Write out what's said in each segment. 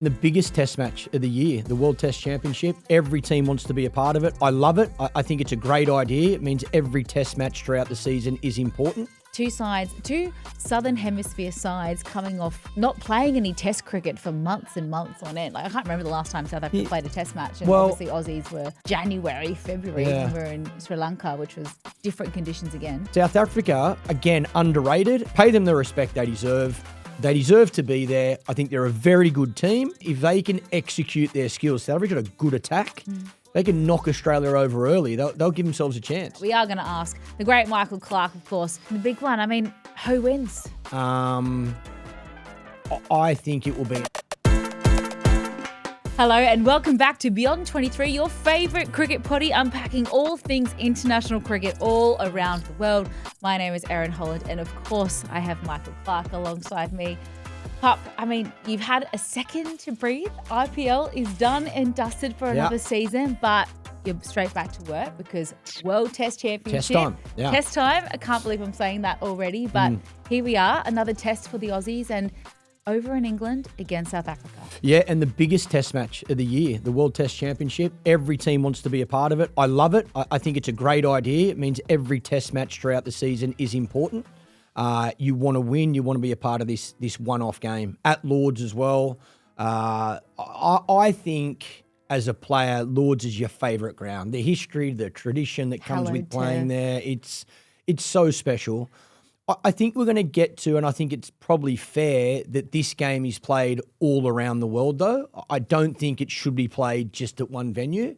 The biggest test match of the year, the World Test Championship. Every team wants to be a part of it. I love it. I think it's a great idea. It means every test match throughout the season is important. Two Southern Hemisphere sides coming off not playing any test cricket for months and months on end. Like, I can't remember the last time South Africa played a test match. And obviously Aussies were January, February when we were in Sri Lanka, which was different conditions again. South Africa, again, underrated. Pay them the respect they deserve. They deserve to be there. I think they're a very good team. If they can execute their skills, South Africa got a good attack. They can knock Australia over early. They'll give themselves a chance. We are going to ask the great Michael Clarke, of course. The big one, I mean, who wins? I think it will be... Hello and welcome back to Beyond 23, your favourite cricket potty, unpacking all things international cricket all around the world. My name is Erin Holland and of course I have Michael Clarke alongside me. Pup, I mean, you've had a second to breathe. IPL is done and dusted for another season, but you're straight back to work because World Test Championship. Test time. Yeah. Test time. I can't believe I'm saying that already, but here we are, another test for the Aussies and over in England against South Africa. Yeah, and the biggest test match of the year, the World Test Championship. Every team wants to be a part of it. I love it. I think it's a great idea. It means every test match throughout the season is important. You want to win. You want to be a part of this one-off game. At Lords as well. I think as a player, Lords is your favourite ground. The history, the tradition that comes with playing there, it's so special. I think we're going to get to, and I think it's probably fair that this game is played all around the world, though. I don't think it should be played just at one venue.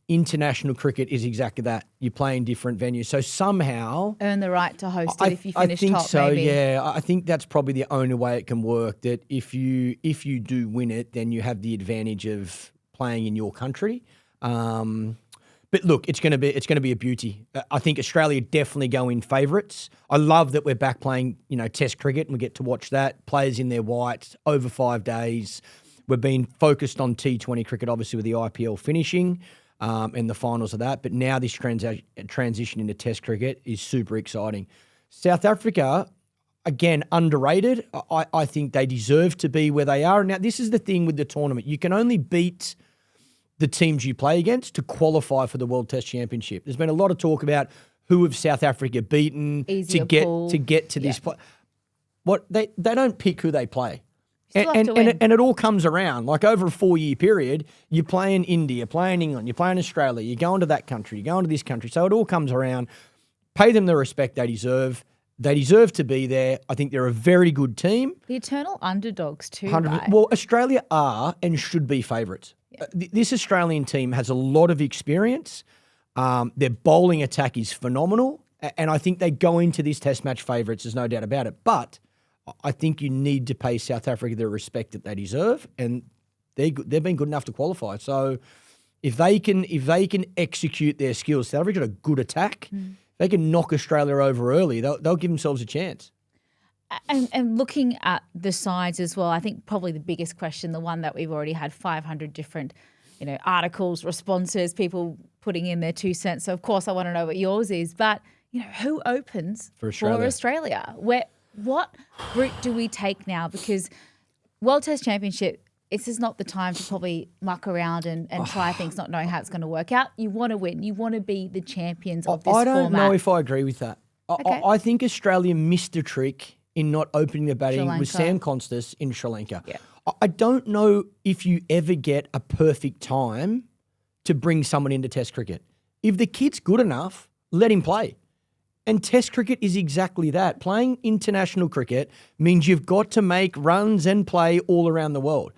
International cricket is exactly that. You play in different venues. So somehow... earn the right to host it if you finish top, maybe. I think so, yeah. I think that's probably the only way it can work, that if you do win it, then you have the advantage of playing in your country. But look, it's going to be a beauty. I think Australia definitely go in favourites. I love that we're back playing, Test cricket, and we get to watch that. Players in their whites over 5 days. We've been focused on T20 cricket, obviously with the IPL finishing and the finals of that. But now this transition into Test cricket is super exciting. South Africa, again, underrated. I think they deserve to be where they are. Now, this is the thing with the tournament. You can only beat the teams you play against to qualify for the World Test Championship. There's been a lot of talk about who have South Africa beaten to get to this play. What they don't pick who they play. And it all comes around. Like over a 4-year period, you're playing India, playing England, you're playing Australia, you're going to that country, you're going to this country. So it all comes around. Pay them the respect they deserve. They deserve to be there. I think they're a very good team. The eternal underdogs too, right? Well, Australia are and should be favourites. Yeah. This Australian team has a lot of experience. Their bowling attack is phenomenal. And I think they go into this test match favourites, there's no doubt about it. But I think you need to pay South Africa the respect that they deserve. And they've been good enough to qualify. So if they can execute their skills, South Africa got a good attack. They can knock Australia over early. They'll give themselves a chance. And looking at the sides as well, I think probably the biggest question, the one that we've already had 500 different, articles, responses, people putting in their 2 cents. So of course I want to know what yours is. But who opens for Australia? What route do we take now? Because World Test Championship, this is not the time to probably muck around and try things, not knowing how it's going to work out. You want to win. You want to be the champions of this format. I don't know if I agree with that. Okay. I think Australia missed a trick in not opening the batting with Sam Constas in Sri Lanka. Yeah. I don't know if you ever get a perfect time to bring someone into Test cricket. If the kid's good enough, let him play. And Test cricket is exactly that. Playing international cricket means you've got to make runs and play all around the world.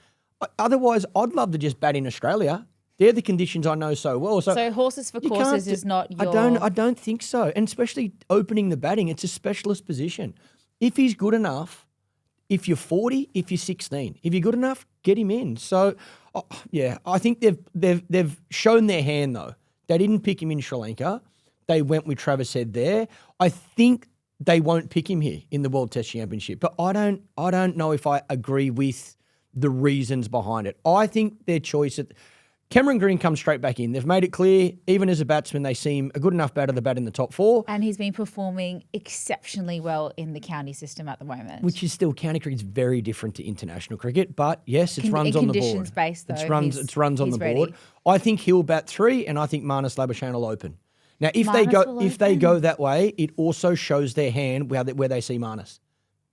Otherwise, I'd love to just bat in Australia. They're the conditions I know so well. So horses for courses is not your... I don't think so. And especially opening the batting, it's a specialist position. If he's good enough, if you're 40, if you're 16, if you're good enough, get him in. So, I think they've shown their hand though. They didn't pick him in Sri Lanka. They went with Travis Head there. I think they won't pick him here in the World Test Championship. But I don't know if I agree with the reasons behind it. I think their choice Cameron Green comes straight back in. They've made it clear, even as a batsman, they seem a good enough batter to bat in the top 4. And he's been performing exceptionally well in the county system at the moment. Which is still, county cricket is very different to international cricket. But yes, it's runs on the board. Conditions-based, though. It's runs on the board. Ready. I think he'll bat 3, and I think Marnus Labuschagne will open. Now, if they go that way, it also shows their hand where they see Marnus.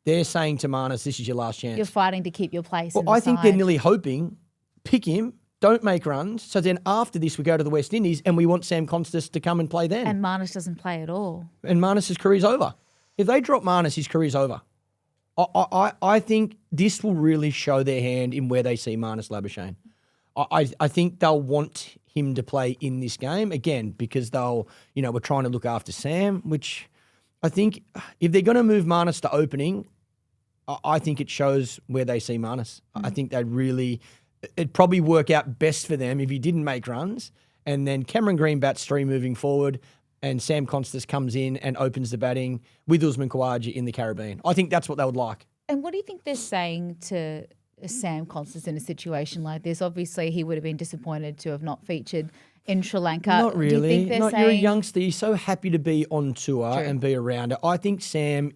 They're saying to Marnus, this is your last chance. You're fighting to keep your place Well, in the I think side. they're nearly hoping, pick him, don't make runs. So then after this, we go to the West Indies and we want Sam Constas to come and play then. And Marnus doesn't play at all. And Marnus' career's over. If they drop Marnus, his career's over. I think this will really show their hand in where they see Marnus Labuschagne. I think they'll want him to play in this game, again, because we're trying to look after Sam, which I think if they're going to move Marnus to opening, I think it shows where they see Marnus. I think it'd probably work out best for them if he didn't make runs, and then Cameron Green bats 3 moving forward, and Sam Constas comes in and opens the batting with Usman Khawaja in the Caribbean. I think that's what they would like. And what do you think they're saying to Sam Constas in a situation like this? Obviously, he would have been disappointed to have not featured in Sri Lanka. Not really. Do you think they're saying... You're a youngster. You're so happy to be on tour True. and be around it. I think Sam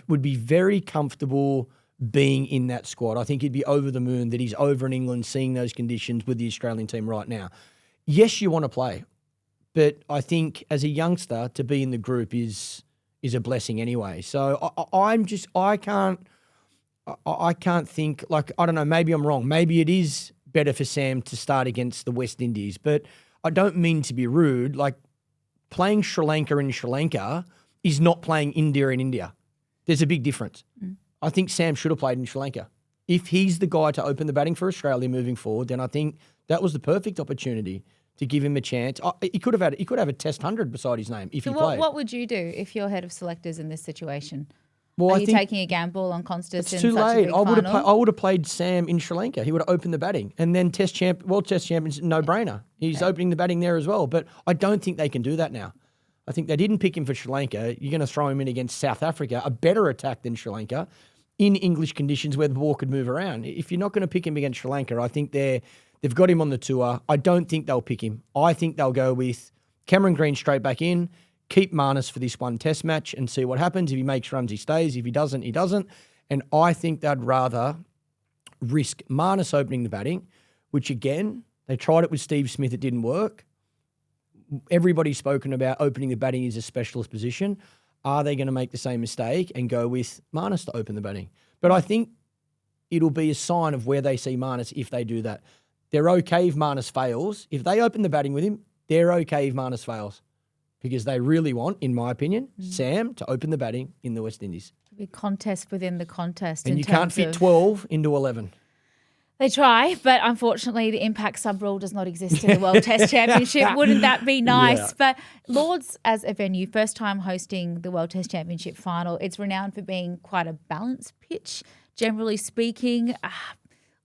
would be very comfortable being in that squad. I think he'd be over the moon that he's over in England seeing those conditions with the Australian team right now. Yes, you want to play, but I think as a youngster to be in the group is a blessing anyway. So I can't think, like, I don't know, maybe I'm wrong. Maybe it is better for Sam to start against the West Indies, but I don't mean to be rude. Like, playing Sri Lanka in Sri Lanka is not playing India in India. There's a big difference. I think Sam should have played in Sri Lanka. If he's the guy to open the batting for Australia moving forward, then I think that was the perfect opportunity to give him a chance. He could have a Test 100 beside his name if he played. What would you do if you're head of selectors in this situation? Well, Are you taking a gamble on Constas it's in too such late. a big final? I would have played Sam in Sri Lanka. He would have opened the batting, and then World Test champions, no brainer. He's opening the batting there as well. But I don't think they can do that now. I think they didn't pick him for Sri Lanka. You're going to throw him in against South Africa, a better attack than Sri Lanka, in English conditions where the ball could move around. If you're not going to pick him against Sri Lanka, I think they've got him on the tour. I don't think they'll pick him. I think they'll go with Cameron Green straight back in, keep Marnus for this one Test match and see what happens. If he makes runs, he stays. If he doesn't, he doesn't. And I think they'd rather risk Marnus opening the batting, which again, they tried it with Steve Smith. It didn't work. Everybody's spoken about opening the batting is a specialist position. Are they going to make the same mistake and go with Marnus to open the batting? But I think it'll be a sign of where they see Marnus if they do that. They're okay if Marnus fails. If they open the batting with him, they're okay if Marnus fails. Because they really want, in my opinion, Sam to open the batting in the West Indies. A big contest within the contest. And you can't fit 12 into 11. They try, but unfortunately the impact sub rule does not exist in the World Test Championship. Wouldn't that be nice? Yeah. But Lord's as a venue, first time hosting the World Test Championship final, it's renowned for being quite a balanced pitch, generally speaking.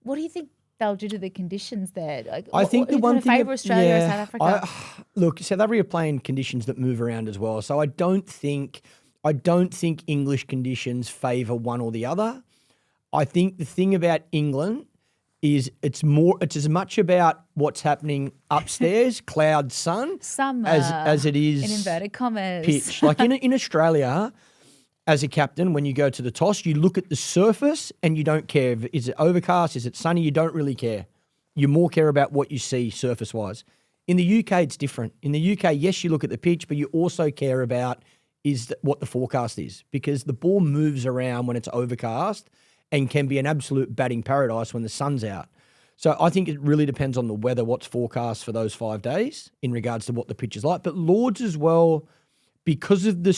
What do you think they'll do to the conditions there? I think the one thing favour Australia or South Africa? Look, South Africa are playing conditions that move around as well. So I don't think English conditions favour one or the other. I think the thing about England is it's as much about what's happening upstairs, cloud, sun, as it is in inverted commas pitch. Like in Australia, as a captain, when you go to the toss, you look at the surface and you don't care. Is it overcast? Is it sunny? You don't really care. You more care about what you see surface-wise. In the UK, it's different. In the UK, yes, you look at the pitch, but you also care about what the forecast is, because the ball moves around when it's overcast and can be an absolute batting paradise when the sun's out. So I think it really depends on the weather, what's forecast for those 5 days in regards to what the pitch is like. But Lords as well, because of the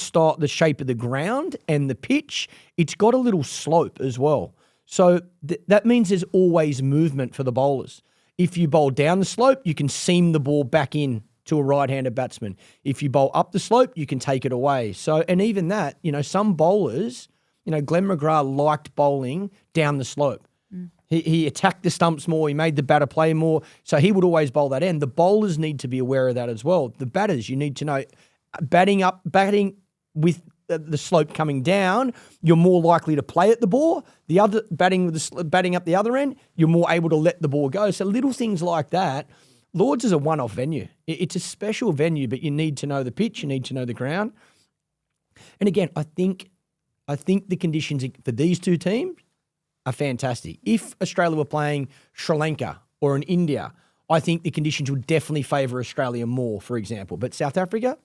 shape of the ground and the pitch, it's got a little slope as well. So that means there's always movement for the bowlers. If you bowl down the slope, you can seam the ball back in to a right-handed batsman. If you bowl up the slope, you can take it away. So, and even that, some bowlers, Glenn McGrath liked bowling down the slope. He attacked the stumps more. He made the batter play more. So he would always bowl that end. The bowlers need to be aware of that as well. The batters, you need to know, batting with the slope coming down, you're more likely to play at the ball. The other batting up the other end, you're more able to let the ball go. So little things like that. Lords is a one-off venue. It's a special venue, but you need to know the pitch, you need to know the ground. And again, I think the conditions for these two teams are fantastic. If Australia were playing Sri Lanka or in India, I think the conditions would definitely favour Australia more, for example. But South Africa,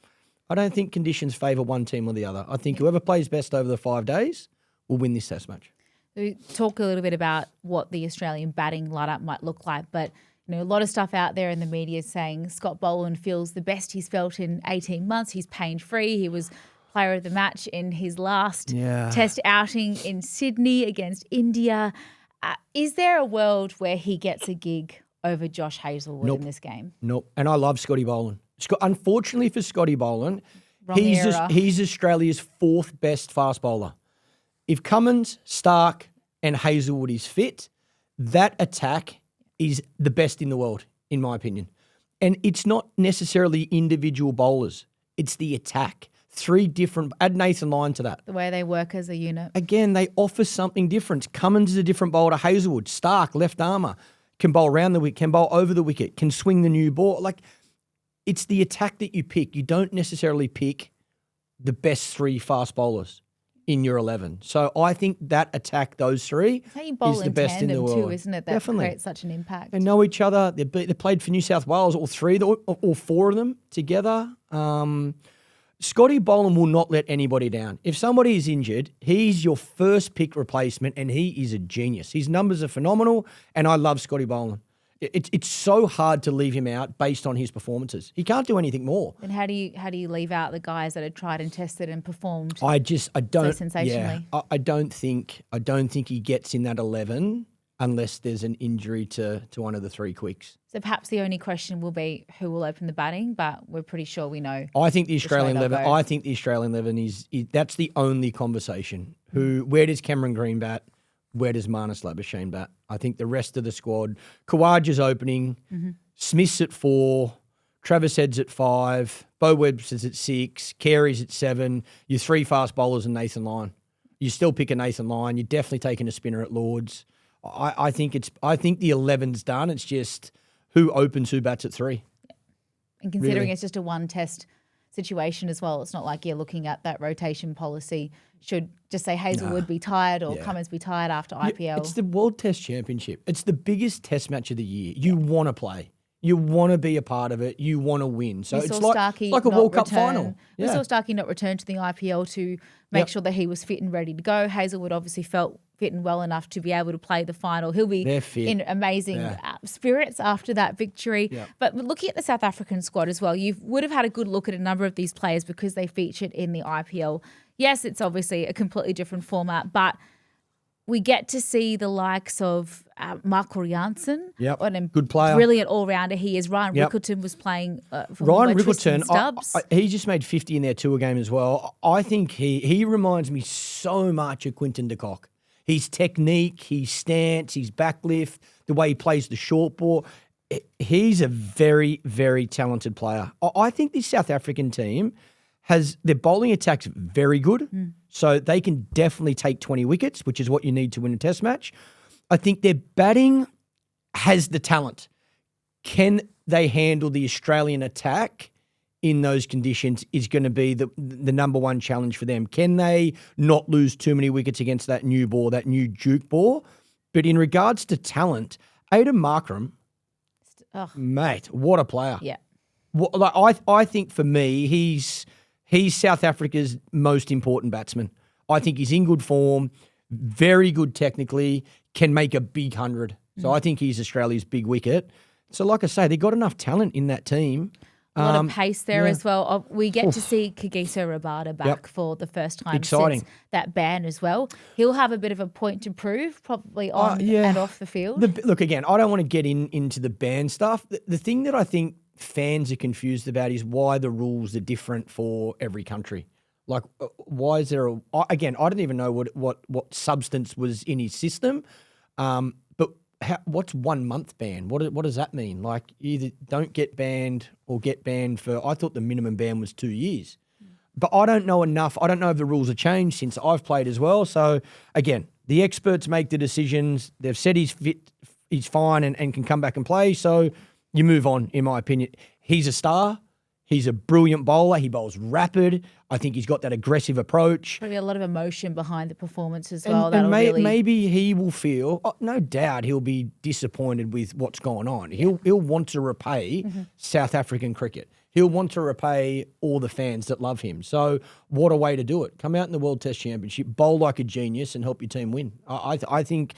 I don't think conditions favour one team or the other. I think whoever plays best over the 5 days will win this Test match. We talk a little bit about what the Australian batting lineup might look like, but a lot of stuff out there in the media saying Scott Boland feels the best he's felt in 18 months. He's pain-free. He was player of the match in his last Test outing in Sydney against India. Is there a world where he gets a gig over Josh Hazlewood in this game? Nope. And I love Scotty Boland. Unfortunately for Scotty Boland, he's Australia's fourth best fast bowler. If Cummins, Stark and Hazlewood is fit, that attack is the best in the world, in my opinion. And it's not necessarily individual bowlers. It's the attack. Add Nathan Lyon to that. The way they work as a unit. Again, they offer something different. Cummins is a different bowler to Hazlewood. Stark, left armour, can bowl around the wicket, can bowl over the wicket, can swing the new ball. Like, it's the attack that you pick. You don't necessarily pick the best three fast bowlers in your 11. So I think that attack, those three, is the best in the world. Too, isn't it? That creates such an impact. They know each other. They played for New South Wales, all four of them together. Scotty Boland will not let anybody down. If somebody is injured, he's your first pick replacement and he is a genius. His numbers are phenomenal and I love Scotty Boland. It's so hard to leave him out based on his performances. He can't do anything more. And how do you leave out the guys that have tried and tested and performed? I don't so sensationally. Yeah, I don't think he gets in that 11 unless there's an injury to one of the three quicks. So perhaps the only question will be who will open the batting, but we're pretty sure we know. I think the Australian 11. I think the Australian 11 is that's the only conversation. Where does Cameron Green bat? Where does Marnus Labuschagne bat? I think the rest of the squad, Khawaja's opening, Smith's at 4, Travis Head's at 5, Bo Webster's at 6, Carey's at 7, your three fast bowlers and Nathan Lyon. You still pick a Nathan Lyon. You're definitely taking a spinner at Lords. I think the 11's done. It's just who opens, who bats at 3. And considering it's just a one Test situation as well, it's not like you're looking at that rotation policy. Should just say Hazlewood be tired or Cummins be tired after IPL? It's the World Test Championship. It's the biggest Test match of the year. You want to play. You want to be a part of it. You want to win. So it's like a World Cup final. We saw Starkey not return to the IPL to make sure that he was fit and ready to go. Hazlewood obviously felt fit and well enough to be able to play the final. He'll be in amazing spirits after that victory. Yep. But looking at the South African squad as well, you would have had a good look at a number of these players because they featured in the IPL. Yes, it's obviously a completely different format, but we get to see the likes of Marco Janssen. Yep, good player. Brilliant all-rounder he is. Ryan Rickleton was playing for Ryan Rickleton, he just made 50 in their tour game as well. I think he reminds me so much of Quinton de Kock. His technique, his stance, his backlift, the way he plays the short ball. He's a very, very talented player. I think this South African team their bowling attack's very good. So they can definitely take 20 wickets, which is what you need to win a Test match. I think their batting has the talent. Can they handle the Australian attack in those conditions is going to be the number one challenge for them. Can they not lose too many wickets against that new ball, that new Duke ball? But in regards to talent, Aiden Markram, mate, what a player. Yeah. I think for me, he's South Africa's most important batsman. I think he's in good form, very good technically, can make a big 100. So I think he's Australia's big wicket. So like I say, they've got enough talent in that team. A lot of pace there as well. We get to see Kagiso Rabada back for the first time since that ban as well. He'll have a bit of a point to prove, probably on and off the field. Look, again, I don't want to get into the ban stuff. The thing that I think fans are confused about is why the rules are different for every country. Like, why is there I don't even know what substance was in his system. But what's 1 month ban? What does that mean? Like, you either don't get banned or get banned for. I thought the minimum ban was 2 years, But I don't know enough. I don't know if the rules have changed since I've played as well. So, again, the experts make the decisions. They've said he's fit, he's fine and can come back and play. So you move on, in my opinion. He's a star. He's a brilliant bowler. He bowls rapid. I think he's got that aggressive approach. Probably a lot of emotion behind the performance as And, well. and Really... maybe he will feel, no doubt he'll be disappointed with what's gone on. He'll want to repay South African cricket. He'll want to repay all the fans that love him. So what a way to do it. Come out in the World Test Championship, bowl like a genius and help your team win. I think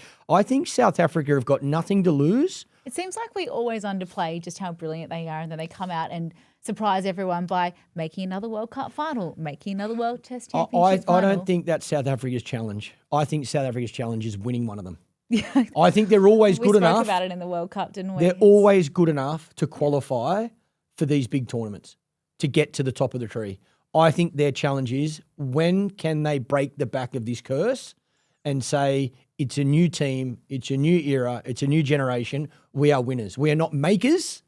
South Africa have got nothing to lose. It seems like we always underplay just how brilliant they are, and then they come out and surprise everyone by making another World Cup final, making another World Test Championship final. I don't think that's South Africa's challenge. I think South Africa's challenge is winning one of them. I think they're always good enough. We spoke about it in the World Cup, didn't we? They're always good enough to qualify for these big tournaments, to get to the top of the tree. I think their challenge is, when can they break the back of this curse and say, it's a new team, it's a new era, it's a new generation, we are winners. We are not makers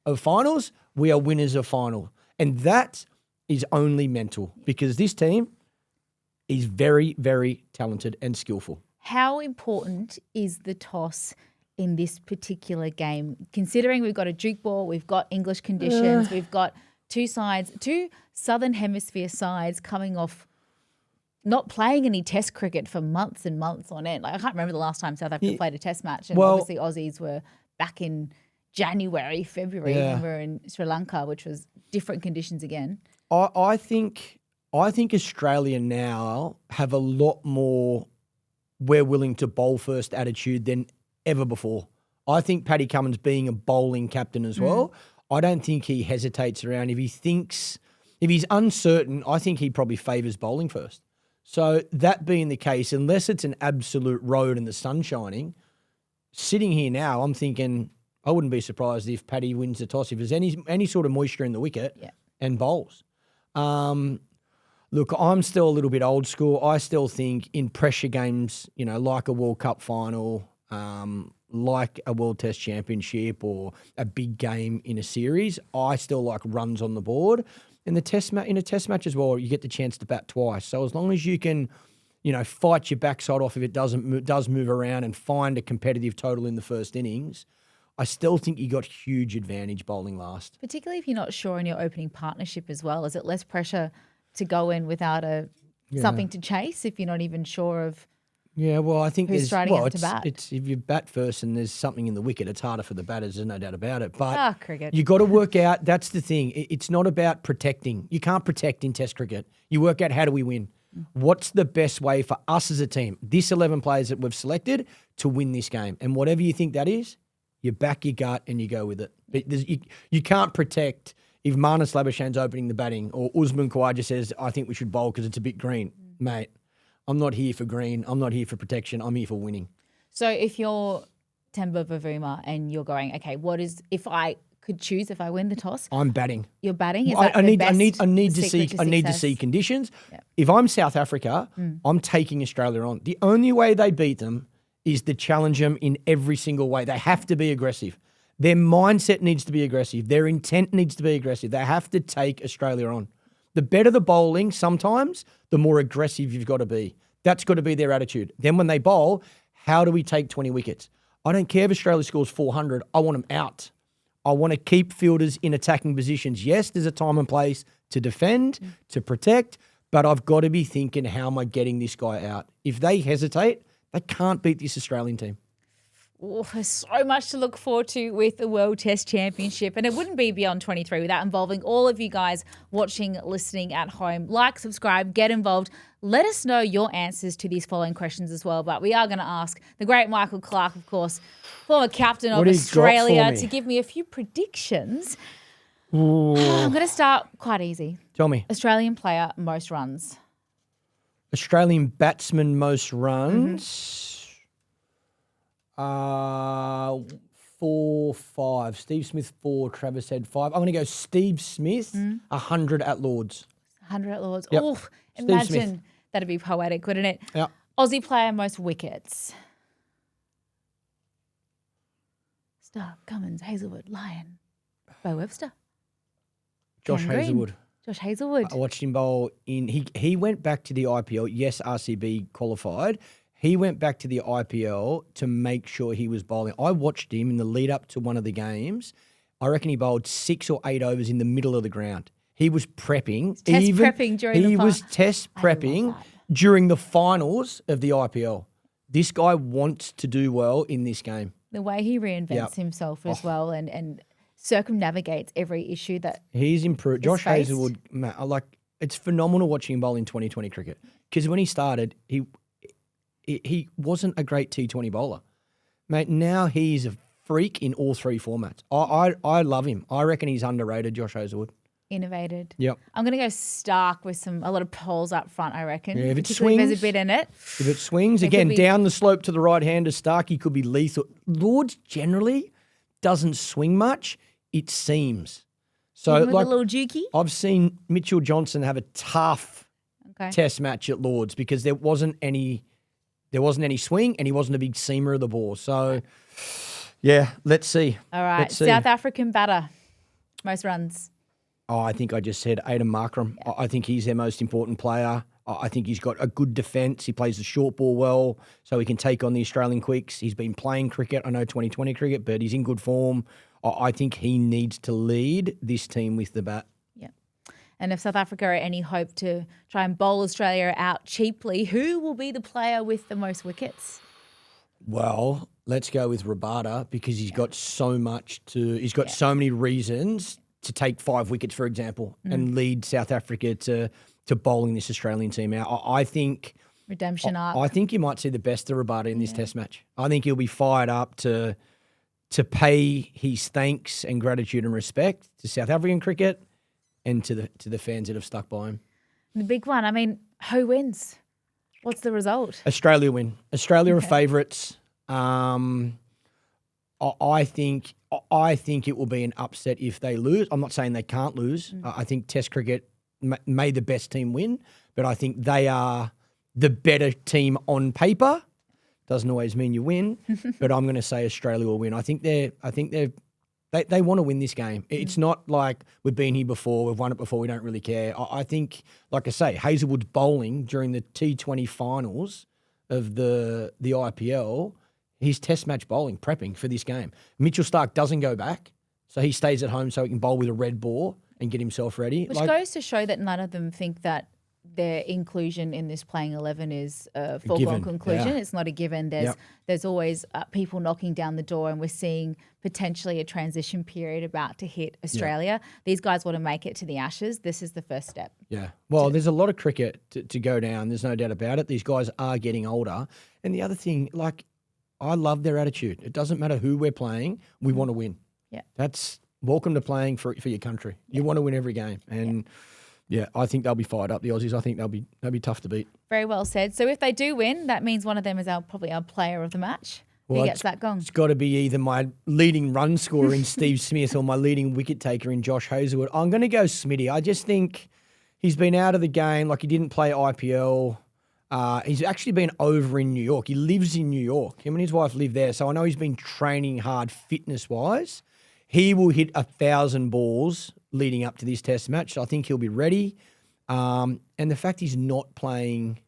of finals, we are winners of final. And that is only mental, because this team is very, very talented and skillful. How important is the toss in this particular game, considering we've got a Duke ball, we've got English conditions, we've got two Southern Hemisphere sides coming off not playing any Test cricket for months and months on end. Like, I can't remember the last time South Africa played a Test match, and obviously Aussies were back in January, February when we were in Sri Lanka, which was different conditions again. I think Australia now have a lot more we're willing to bowl first attitude than ever before. I think Paddy Cummins, being a bowling captain as well, I don't think he hesitates around. If he's uncertain, I think he probably favours bowling first. So that being the case, unless it's an absolute road and the sun shining, sitting here now, I'm thinking I wouldn't be surprised if Paddy wins the toss if there's any sort of moisture in the wicket and bowls. Look, I'm still a little bit old school. I still think in pressure games, like a World Cup final, like a World Test Championship or a big game in a series, I still like runs on the board. In a Test match as well, you get the chance to bat twice. So as long as you can, fight your backside off if it does move around and find a competitive total in the first innings, I still think you got huge advantage bowling last. Particularly if you're not sure in your opening partnership as well. Is it less pressure to go in without something to chase if you're not even sure of I think who's starting out to bat? It's if you bat first and there's something in the wicket, it's harder for the batters, there's no doubt about it. But cricket. You got to work out, that's the thing. It's not about protecting. You can't protect in Test cricket. You work out, how do we win? What's the best way for us as a team, this 11 players that we've selected, to win this game? And whatever you think that is, you back your gut and you go with it. But you can't protect if Marnus Labuschagne's opening the batting or Usman Khawaja says, I think we should bowl because it's a bit green. Mate, I'm not here for green. I'm not here for protection. I'm here for winning. So if you're Temba Bavuma and you're going, okay, if I could choose, if I win the toss? I'm batting. You're batting? Is I that need to to see conditions. Yep. If I'm South Africa, I'm taking Australia on. The only way they beat them is to challenge them in every single way. They have to be aggressive. Their mindset needs to be aggressive. Their intent needs to be aggressive. They have to take Australia on. The better the bowling sometimes, the more aggressive you've got to be. That's got to be their attitude. Then when they bowl, how do we take 20 wickets? I don't care if Australia scores 400. I want them out. I want to keep fielders in attacking positions. Yes, there's a time and place to defend, to protect, but I've got to be thinking, how am I getting this guy out? If they hesitate, they can't beat this Australian team. Oh, there's so much to look forward to with the World Test Championship, and it wouldn't be Beyond 23 without involving all of you guys watching, listening at home. Like, subscribe, get involved. Let us know your answers to these following questions as well. But we are going to ask the great Michael Clarke, of course, former captain of Australia, to give me a few predictions. Ooh. I'm going to start quite easy. Tell me. Australian player, most runs. Australian batsman, most runs. 4, 5. Steve Smith 4, Travis Head 5. I'm going to go Steve Smith, 100 at Lords. 100 at Lords. Yep. Oof, imagine that'd be poetic, wouldn't it? Yeah. Aussie player, most wickets. Stark, Cummins, Hazelwood, Lyon, Bo Webster. Josh Cameron Hazelwood. Green. Josh Hazelwood. I watched him bowl in. He went back to the IPL. Yes, RCB qualified. He went back to the IPL to make sure he was bowling. I watched him in the lead up to one of the games. I reckon he bowled 6 or 8 overs in the middle of the ground. He was prepping. Prepping during the He was test prepping during the finals of the IPL. This guy wants to do well in this game. The way he reinvents himself as well and circumnavigates every issue that he's improved. Josh Hazelwood, it's phenomenal watching him bowl in 2020 cricket because when he started, he wasn't a great T20 bowler. Mate, now he's a freak in all 3 formats. I love him. I reckon he's underrated, Josh Hazelwood. Innovated. Yep. I'm going to go Stark with a lot of poles up front, I reckon. Yeah, if it swings, there's a bit in it. If it swings, again, down the slope to the right-hander, Stark, he could be lethal. Lords generally doesn't swing much. It seems. So, a little jukey? I've seen Mitchell Johnson have a tough test match at Lords because there wasn't any swing and he wasn't a big seamer of the ball. So, yeah, let's see. All right. South African batter. Most runs. Oh, I think I just said Aidan Markram. Yeah. I think he's their most important player. I think he's got a good defence. He plays the short ball well, so he can take on the Australian quicks. He's been playing cricket. I know 2020 cricket, but he's in good form. I think he needs to lead this team with the bat. Yeah. And if South Africa are any hope to try and bowl Australia out cheaply, who will be the player with the most wickets? Well, let's go with Rabada because he's got so much he's got so many reasons to take 5 wickets, for example, and lead South Africa to bowling this Australian team out. I think redemption arc. I think you might see the best of Rabada in this Test match. I think he'll be fired up to pay his thanks and gratitude and respect to South African cricket and to the fans that have stuck by him. The big one. I mean, who wins? What's the result? Australia win. Australia are favourites. I think it will be an upset if they lose. I'm not saying they can't lose. I think Test cricket may the best team win, but I think they are the better team on paper. Doesn't always mean you win, but I'm going to say Australia will win. I think they want to win this game. It's not like we've been here before, we've won it before, we don't really care. I think, like I say, Hazelwood's bowling during the T20 finals of the IPL. He's test match bowling, prepping for this game. Mitchell Starc doesn't go back, so he stays at home so he can bowl with a red ball and get himself ready. Which goes to show that none of them think that their inclusion in this playing 11 is a foregone conclusion. Yeah. It's not a given. There's always people knocking down the door, and we're seeing potentially a transition period about to hit Australia. Yeah. These guys want to make it to the Ashes. This is the first step. Yeah. Well, there's a lot of cricket to go down. There's no doubt about it. These guys are getting older. And the other thing, I love their attitude. It doesn't matter who we're playing. We want to win. Yeah. That's welcome to playing for your country. You want to win every game. And yeah, I think they'll be fired up, the Aussies. I think they'll be tough to beat. Very well said. So if they do win, that means one of them is probably our player of the match. Who gets that gong? It's got to be either my leading run scorer in Steve Smith or my leading wicket taker in Josh Hazelwood. I'm going to go Smitty. I just think he's been out of the game. He didn't play IPL. He's actually been over in New York. He lives in New York. Him and his wife live there. So I know he's been training hard fitness-wise. He will hit 1,000 balls leading up to this test match. So I think he'll be ready. And the fact he's not playing,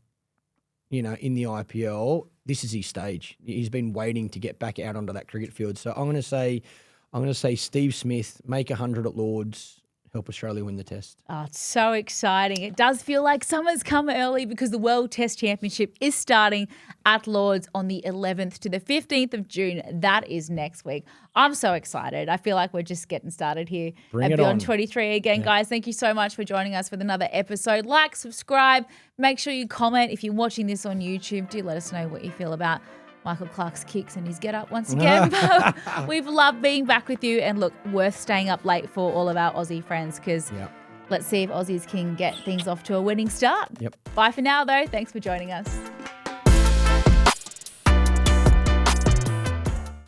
in the IPL, this is his stage. He's been waiting to get back out onto that cricket field. So I'm going to say Steve Smith, make 100 at Lords, help Australia win the test. Oh, it's so exciting. It does feel like summer's come early because the World Test Championship is starting at Lords on the 11th to the 15th of June. That is next week. I'm so excited. I feel like we're just getting started here at Beyond 23. Again, guys, thank you so much for joining us for another episode. Like, subscribe, make sure you comment. If you're watching this on YouTube, do let us know what you feel about Michael Clarke's kicks and his get up once again. We've loved being back with you, and look, worth staying up late for all of our Aussie friends because let's see if Aussies can get things off to a winning start. Bye for now, though. Thanks for joining us.